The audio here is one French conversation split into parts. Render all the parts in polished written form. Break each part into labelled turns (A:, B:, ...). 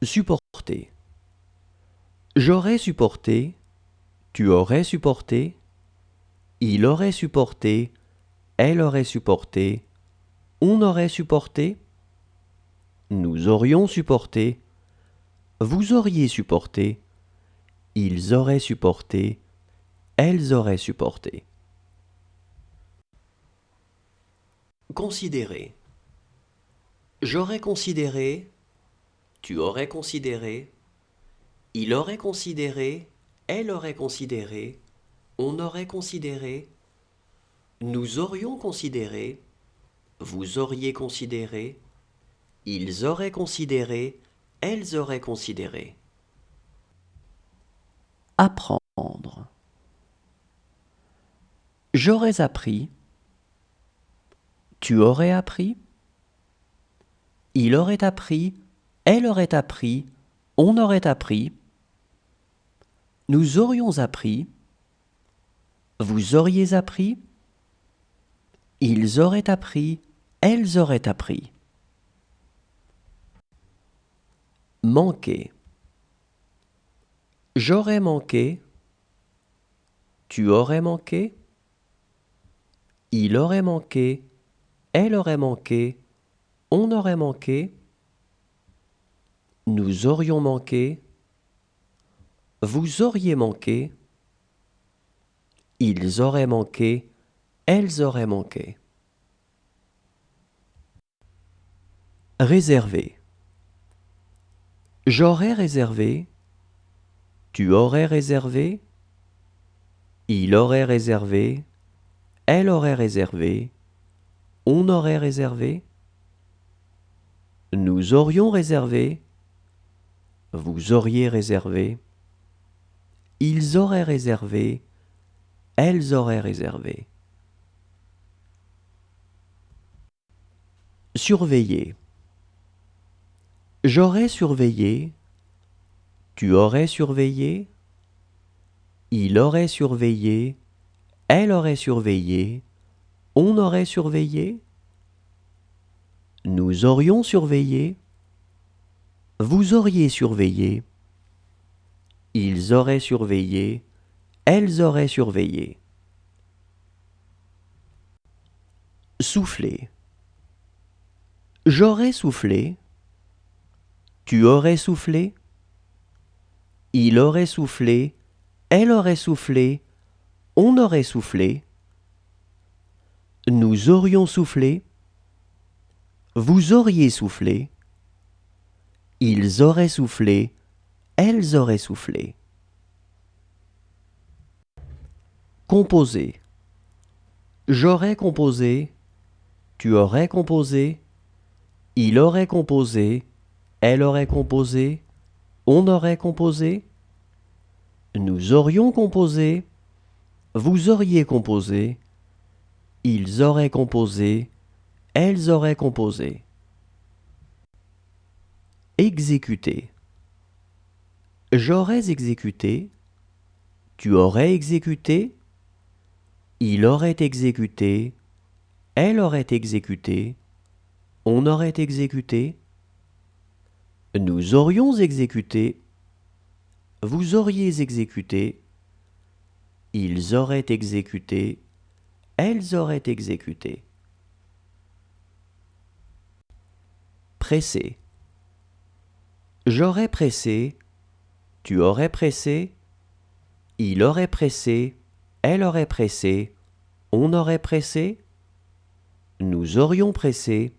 A: Supporter. J'aurais supporté, tu aurais supporté, il aurait supporté, elle aurait supporté, on aurait supporté, nous aurions supporté, vous auriez supporté, ils auraient supporté, elles auraient supporté. Considérer. J'aurais considéré, tu aurais considéré, il aurait considéré, elle aurait considéré, on aurait considéré, nous aurions considéré, vous auriez considéré, ils auraient considéré, elles auraient considéré. Apprendre. J'aurais appris, tu aurais appris, il aurait appris, elle aurait appris, on aurait appris, nous aurions appris, vous auriez appris, ils auraient appris, elles auraient appris. Manquer. J'aurais manqué, tu aurais manqué, il aurait manqué, elle aurait manqué, on aurait manqué, nous aurions manqué, vous auriez manqué, ils auraient manqué, elles auraient manqué. Réserver. J'aurais réservé, tu aurais réservé, il aurait réservé, elle aurait réservé, on aurait réservé, nous aurions réservé, vous auriez réservé, ils auraient réservé, elles auraient réservé. Surveiller. J'aurais surveillé, tu aurais surveillé, il aurait surveillé, elle aurait surveillé, on aurait surveillé, nous aurions surveillé, vous auriez surveillé, ils auraient surveillé, elles auraient surveillé. Souffler. J'aurais soufflé, tu aurais soufflé, il aurait soufflé, elle aurait soufflé, on aurait soufflé, nous aurions soufflé, vous auriez soufflé, ils auraient soufflé, elles auraient soufflé. Composer. J'aurais composé, tu aurais composé, il aurait composé, elle aurait composé, on aurait composé, nous aurions composé, vous auriez composé, ils auraient composé, elles auraient composé. Exécuter. J'aurais exécuté, tu aurais exécuté, il aurait exécuté, elle aurait exécuté, on aurait exécuté, nous aurions exécuté, vous auriez exécuté, ils auraient exécuté, elles auraient exécuté. Presser. J'aurais pressé, tu aurais pressé, il aurait pressé, elle aurait pressé, on aurait pressé, nous aurions pressé,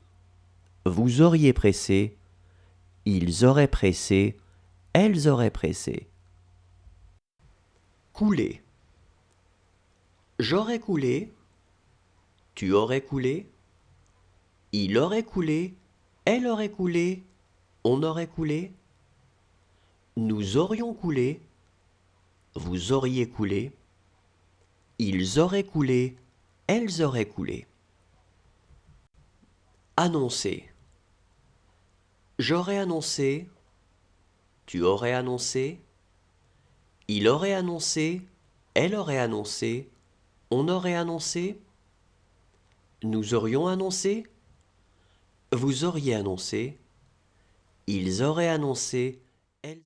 A: vous auriez pressé, ils auraient pressé, elles auraient pressé. Couler. J'aurais coulé, tu aurais coulé, il aurait coulé, elle aurait coulé, on aurait coulé, nous aurions coulé, vous auriez coulé, ils auraient coulé, elles auraient coulé. Annoncer. J'aurais annoncé, tu aurais annoncé, il aurait annoncé, elle aurait annoncé, on aurait annoncé, nous aurions annoncé, vous auriez annoncé, Ils auraient annoncé, elles